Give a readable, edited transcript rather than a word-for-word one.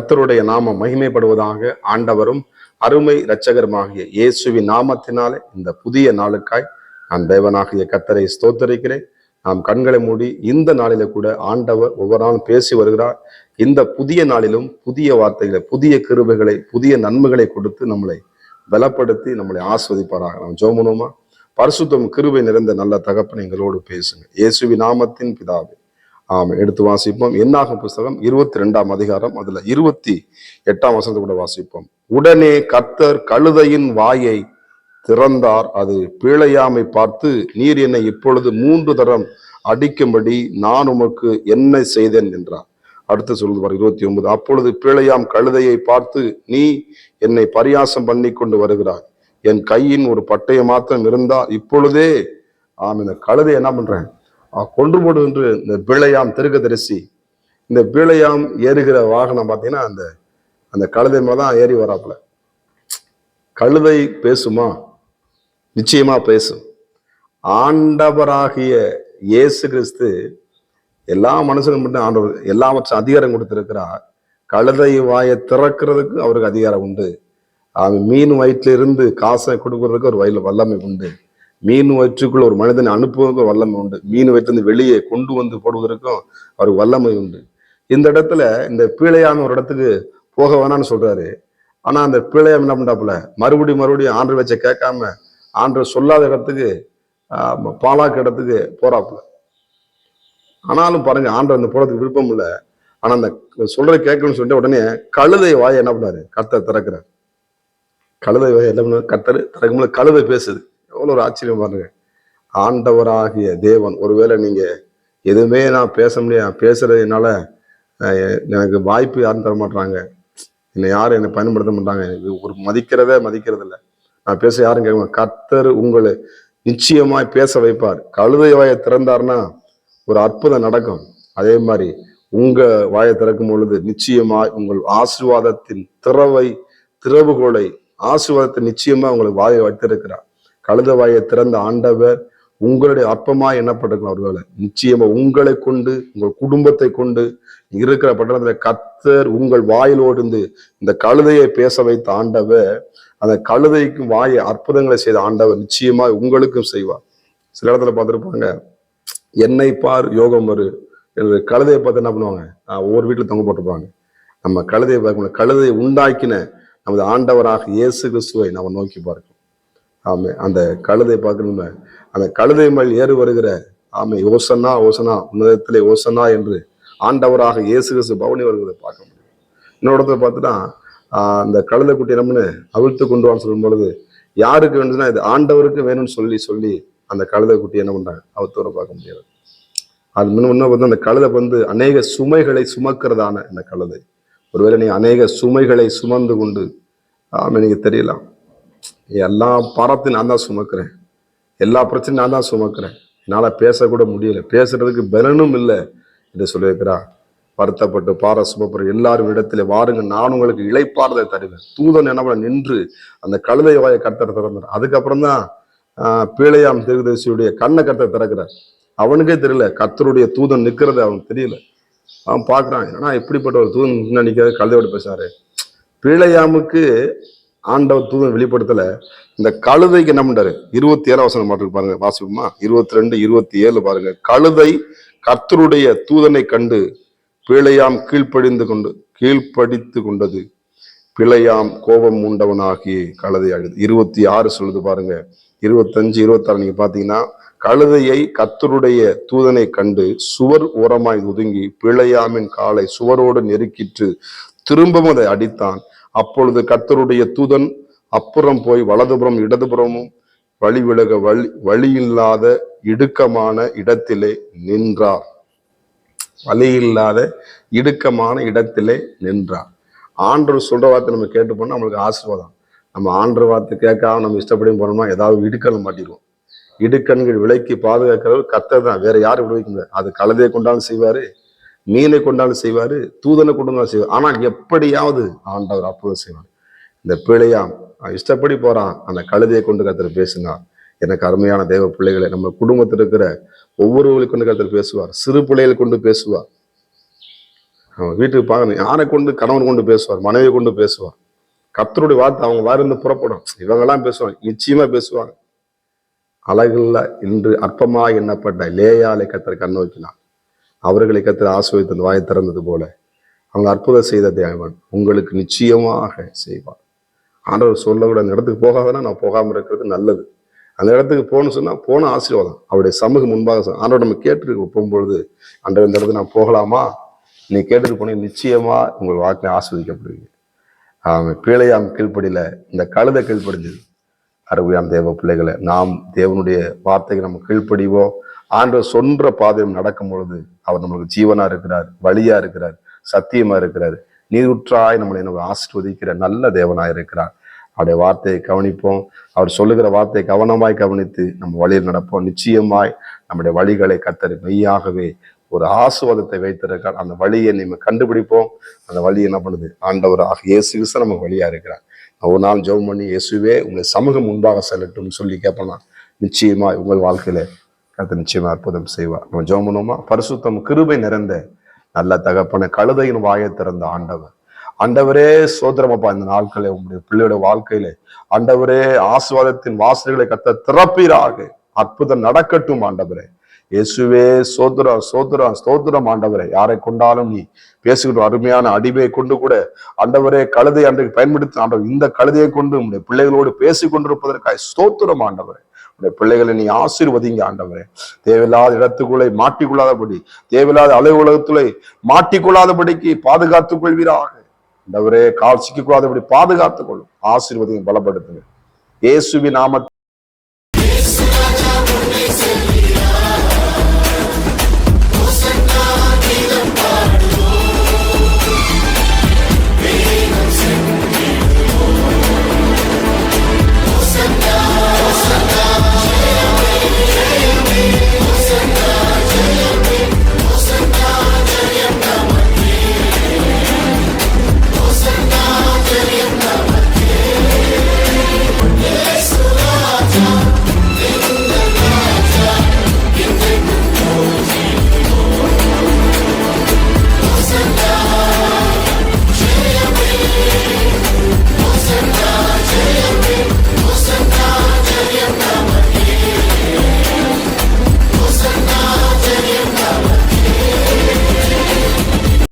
கர்த்தருடைய நாமம் மகிமைப்படுவதாக. ஆண்டவரும் அருமை இரட்சகருமாகிய இயேசுவின் நாமத்தினாலே இந்த புதிய நாளுக்காய் நான் தேவனாகிய கர்த்தரை ஸ்தோத்தரிக்கிறேன். நாம் கண்களை மூடி இந்த நாளில கூட ஆண்டவர் ஒவ்வொரு நாளும் பேசி வருகிறார். இந்த புதிய நாளிலும் புதிய வார்த்தைகளை, புதிய கிருபைகளை, புதிய நன்மைகளை கொடுத்து நம்மளை பலப்படுத்தி நம்மளை ஆஸ்வதிப்பாராக. நாம் ஜெபம் பண்ணுவோமா? பரிசுத்தம் கிருபை நிறைந்த நல்ல தகப்பன் எங்களோடு பேசுங்க. இயேசுவின் நாமத்தின் பிதாவே, எடுத்து வாசிப்போம். என்னாகும் புஸ்தகம் 22ஆம் அதிகாரம், அதுல 28ஆம் வசனத்தை கூட வாசிப்போம். உடனே கர்த்தர் கழுதையின் வாயை திறந்தார். அது பிழையாமை பார்த்து, நீர் என்னை இப்பொழுது 3 தரம் அடிக்கும்படி நான் உமக்கு என்ன செய்தேன் என்றார். அடுத்து சொல்லுவார் 29. அப்பொழுது பிழையாம் கழுதையை பார்த்து, நீ என்னை பரியாசம் பண்ணி கொண்டு வருகிறாய். என் கையின் ஒரு பட்டய மாத்திரம் இருந்தால் இப்பொழுதே இந்த கழுதை என்ன பண்றேன் கொன்று போடு என்று இந்த பிழையாம் தீர்க்கதரிசி, இந்த பிழையாம் ஏறுகிற வாகனம் பார்த்தீங்கன்னா அந்த அந்த கழுதை மேலதான் ஏறி வராப்புல. கழுதை பேசுமா? நிச்சயமா பேசும். ஆண்டவராகிய இயேசு கிறிஸ்து எல்லா மனுஷனும் மட்டும் ஆண்டவர் எல்லாவற்றும் அதிகாரம் கொடுத்திருக்கிறார். கழுதை வாயை திறக்கிறதுக்கு அவருக்கு அதிகாரம் உண்டு. மீன் வயிற்றுல இருந்து காசை கொடுக்கறதுக்கு ஒரு வல்லமை உண்டு. மீன் வயிற்றுக்குள்ள ஒரு மனிதனை அனுப்புவதற்கு ஒரு வல்லமை உண்டு. மீன் வயிற்றிலிருந்து வெளியே கொண்டு வந்து போடுவதற்கும் அவருக்கு வல்லமை உண்டு. இந்த இடத்துல இந்த பீழையாம ஒரு இடத்துக்கு போக வேணாம்னு சொல்றாரு. ஆனா அந்த பீழையாம என்ன பண்ணாப்புல, மறுபடியும் ஆண்டவர் வச்ச கேட்காம ஆண்டவர் சொல்லாத இடத்துக்கு பாலாக்கு இடத்துக்கு போறாப்புல. ஆனாலும் பாருங்க, ஆண்டவர் அந்த போறதுக்கு விருப்பம் இல்லை. ஆனா அந்த சொல்றதை கேட்கணும்னு சொல்லிட்டு உடனே கழுதை வாயை என்ன பண்ணாரு, கர்த்தர் திறக்கிறார். கழுதை வாயை என்ன பண்ணாரு, கர்த்தர் திறக்கும்போது கழுதை பேசுது. எவ்வளவு ஒரு ஆச்சரியம் பாருங்க. ஆண்டவராகிய தேவன், ஒருவேளை நீங்க எதுவுமே நான் பேச முடியாது, பேசுறதுனால எனக்கு வாய்ப்பு யாரும் தர மாட்டாங்க, யாரும் என்னை பயன்படுத்த மாட்டாங்க, ஒரு மதிக்கிறதே இல்லை, நான் பேச யாரும் கேட்க. கர்த்தர் உங்களை நிச்சயமாய் பேச வைப்பார். கழுதை வாயை திறந்தார்னா ஒரு அற்புதம் நடக்கும். அதே மாதிரி உங்க வாயை திறக்கும் பொழுது நிச்சயமாய் உங்கள் ஆசீர்வாதத்தின் திறவுகோலை ஆசீர்வாதத்தை நிச்சயமா உங்களுக்கு வாயை வைத்திருக்கிறார். கழுத வாயை திறந்த ஆண்டவர் உங்களுடைய அற்பமாய் எண்ணப்பட்டிருக்கலாம். ஒருவேளை நிச்சயமா உங்களை கொண்டு, உங்கள் குடும்பத்தை கொண்டு இருக்கிற பட்டணத்துல கர்த்தர் உங்கள் வாயிலோடு இந்த கழுதையை பேச வைத்த ஆண்டவர், அந்த கழுதைக்கும் வாயை அற்புதங்களை செய்த ஆண்டவர் நிச்சயமா உங்களுக்கும் செய்வார். சில இடத்துல பார்த்துருப்பாங்க, என்னை பார் யோகம் வரு என்று கழுதையை பார்த்து என்ன பண்ணுவாங்க, ஒவ்வொரு வீட்டுல தொங்க போட்டிருப்பாங்க. நம்ம கழுதையை பார்க்கணும். கழுதையை உண்டாக்கின நமது ஆண்டவராக இயேசு கிறிஸ்துவை நம்ம நோக்கி பார்க்கணும். அந்த கழுதை பார்க்கணுமே, அந்த கழுதை மேல் ஏறு வருகிற ஓசன்னா ஓசனா உன்னதத்திலே ஓசனா என்று ஆண்டவராக இயேசு கிறிஸ்து பவனி வருவதை பார்க்க முடியும். இன்னொரு இடத்துல பார்த்துட்டா அந்த கழுதை குட்டி நம்மன்னு அவிழ்த்து கொண்டு வான்னு சொல்லும் பொழுது யாருக்கு வேணும்னா இது ஆண்டவருக்கு வேணும்னு சொல்லி அந்த கழுதை குட்டி என்ன பண்றாங்க, அவத்தோட பார்க்க முடியாது. அது முன்ன வந்து அந்த கழுதை வந்து அநேக சுமைகளை சுமக்கிறதான இந்த கழுதை. ஒருவேளை நீ அநேக சுமைகளை சுமந்து கொண்டு எனக்கு தெரியலாம், எல்லா பாரத்தையும் நான் தான் சுமக்கிறேன், எல்லா பிரச்சனையும் நான் தான் சுமக்கிறேன், என்னால் பேசக்கூட முடியல, பேசுறதுக்கு பலனும் இல்லை என்று சொல்லியிருக்கிறா. வருத்தப்பட்டு பார சுமப்படுற எல்லாரும் இடத்துல வாருங்க, நான் உங்களுக்கு இளைப்பாறுதலை தருவேன். தூதன் என்ன பண்ண நின்று அந்த கழுதை வாயை கர்த்தர் திறந்தார். அதுக்கப்புறம் தான் பீழையாம் தீர்க்கதரிசியுடைய கண்ணை கர்த்தர் திறக்கிறார். அவனுக்கே தெரியல கர்த்தருடைய தூதன் நிற்கிறது, அவனுக்கு தெரியல. அவன் பார்க்குறான், ஏன்னா இப்படிப்பட்ட ஒரு தூதன் நினைக்காத கழுதையோட பேசாரு. பீழையாமுக்கு ஆண்டவர் தூதன் வெளிப்படுத்தல, இந்த கழுதைக்கு என்ன பண்றாரு, 27ஆம் வசனம் மாட்டு பாருங்க, வாசிப்போமா? 22, 27 பாருங்க. கழுதை கர்த்தருடைய தூதனை கண்டு பிழையாம் கீழ்ப்படித்து கொண்டது. பிழையாம் கோபம் உண்டவனாகி கழுதை அழுது. 26 சொல்லுது பாருங்க. 25, 26 நீங்க பாத்தீங்கன்னா, கழுதையை கர்த்தருடைய தூதனை கண்டு சுவர் ஓரமாய் ஒதுங்கி பிழையாமின் காலை சுவரோடு நெருக்கிற்று திரும்பவும் அதை அடித்தான். அப்பொழுது கர்த்தருடைய தூதன் அப்புறம் போய் வலதுபுறம் இடதுபுறமும் வழியில்லாத இடுக்கமான இடத்திலே நின்றார். வழியில்லாத இடுக்கமான இடத்திலே நின்றார். ஆண்டவர் சொல்ற வார்த்தை நம்ம கேட்டு போனா நம்மளுக்கு ஆசீர்வாதம். நம்ம ஆண்டவர் வார்த்தை கேட்காம நம்ம இஷ்டப்படியும் போனோம்னா ஏதாவது இடுக்கல் மாட்டிடுவோம். இடுக்கண்கள் விலைக்கு பாதுகாக்கிறவர் கர்த்தர் தான், வேற யாரும் விடுவிக்க முடியாது. அது கழுதையை கொண்டாலும் செய்வாரு, மீனை கொண்டாலும் செய்வாரு, தூதனை கொண்டாலும் செய்வார். ஆனால் எப்படியாவது ஆண்டவர் அப்போது செய்வார். இந்த பிழையாம் இஷ்டப்படி போறான், அந்த கழுதையை கொண்டு கர்த்தர் பேசுங்க. எனக்கு அருமையான தேவ பிள்ளைகளை, நம்ம குடும்பத்தில் இருக்கிற ஒவ்வொருவர்களுக்கு கொண்டு கர்த்தர் பேசுவார். சிறு பிள்ளைகளை கொண்டு பேசுவார். வீட்டுக்கு பார்க்கணும். யாரை கொண்டு? கணவன் கொண்டு பேசுவார், மனைவியை கொண்டு பேசுவார். கர்த்தருடைய வார்த்தை அவங்க வாயிலிருந்து புறப்படும். இவங்கெல்லாம் பேசுவாங்க, நிச்சயமா பேசுவாங்க. அழகுள்ள இன்று அற்பமாக எண்ணப்பட்ட லேயாலை கர்த்தர் கண்ணோக்கினார். அவர்களை கர்த்தர் ஆசீர்வதித்து அந்த வாயை திறந்தது போல அவங்க அற்புதம் செய்த தேவன் உங்களுக்கு நிச்சயமாக செய்வார். ஆண்டவர் சொல்ல விட அந்த இடத்துக்கு போகாதனா நான் போகாமல் இருக்கிறது நல்லது. அந்த இடத்துக்கு போகணும்னு சொன்னா போன ஆசீர்வாதம் அவருடைய சமூகம் முன்பாக ஆண்டவர் நம்ம கேட்டு போகும்பொழுது ஆண்டவர் இந்த இடத்துக்கு நான் போகலாமா, நீ கேட்டுட்டு போனீங்க, நிச்சயமா உங்கள் வாழ்க்கையை ஆஸ்வதிக்கப்படுவீங்க. பீழையாம் கீழ்ப்படியில இந்த கழுதை கீழ்ப்படிஞ்சது. அருமையான தேவ பிள்ளைகளை, நாம் தேவனுடைய வார்த்தைக்கு நம்ம கீழ்ப்படிவோம். ஆண்டவர் சொல்ற பாதையும் நடக்கும் பொழுது அவர் நம்மளுக்கு ஜீவனா இருக்கிறார், வழியா இருக்கிறார், சத்தியமா இருக்கிறார், நீருற்றாய் நம்மளை நம்ம ஆசீர்வதிக்கிற நல்ல தேவனாய் இருக்கிறார். அவருடைய வார்த்தையை கவனிப்போம். அவர் சொல்லுகிற வார்த்தையை கவனமாய் கவனித்து நம்ம வழியில் நடப்போம். நிச்சயமாய் நம்முடைய வழிகளை கர்த்தர் மெய்யாகவே ஒரு ஆசீர்வாதத்தை வைத்திருக்கார். அந்த வழியை நம்ம கண்டுபிடிப்போம். அந்த வழி என்ன பண்ணுது? ஆண்டவர் இயேசு கிறிஸ்து நமக்கு வழியா இருக்கிறார். ஒரு நாள் ஜெபம் பண்ணி, இயேசுவே உங்களை சமூகம் முன்பாக செல்லட்டும்னு சொல்லி கேட்போம்னா நிச்சயமா உங்கள் வாழ்க்கையில கர்த்தர் நிச்சயமா அற்புதம் செய்வார். நம்ம ஜெபம் பண்ணுவோமா? பரிசுத்தம் கிருபை நிறைந்த நல்ல தகப்பன கழுதையின் வாயை திறந்த ஆண்டவர், ஆண்டவரே சோதரமப்பா, இந்த நாட்களே உங்களுடைய பிள்ளையோட வாழ்க்கையில ஆண்டவரே ஆசீர்வாதத்தின் வாசல்களை கர்த்தர் திறப்பீராக. அற்புதம் நடக்கட்டும் ஆண்டவரே. இயேசுவே சோதரம் சோதரம் ஸ்தோத்திரம் ஆண்டவரே. யாரை கொண்டாலும் நீ பேசுகிற அருமையான அடிமையை கொண்டு கூட ஆண்டவரே கழுதை அன்றைக்கு பயன்படுத்தி ஆண்டவர் இந்த கழுதையை கொண்டு உங்களுடைய பிள்ளைகளோடு பேசி கொண்டிருப்பதற்காக ஸ்தோத்திரம் ஆண்டவரே. உடைய பிள்ளைகளை நீ ஆசீர்வதிங்க ஆண்டவரே. தேவையில்லாத இடத்துக்குள்ளே மாட்டிக்கொள்ளாதபடி, தேவையில்லாத அலுவலகத்துள்ளே மாட்டிக்கொள்ளாதபடிக்கு பாதுகாத்துக் கொள்வீராக ஆண்டவரே. கால் சிக்கக்கூடாதபடி பாதுகாத்துக் கொள்ளும். ஆசீர்வதிங்க, பலப்படுத்துங்க இயேசுவின் நாமத்தில். Yes,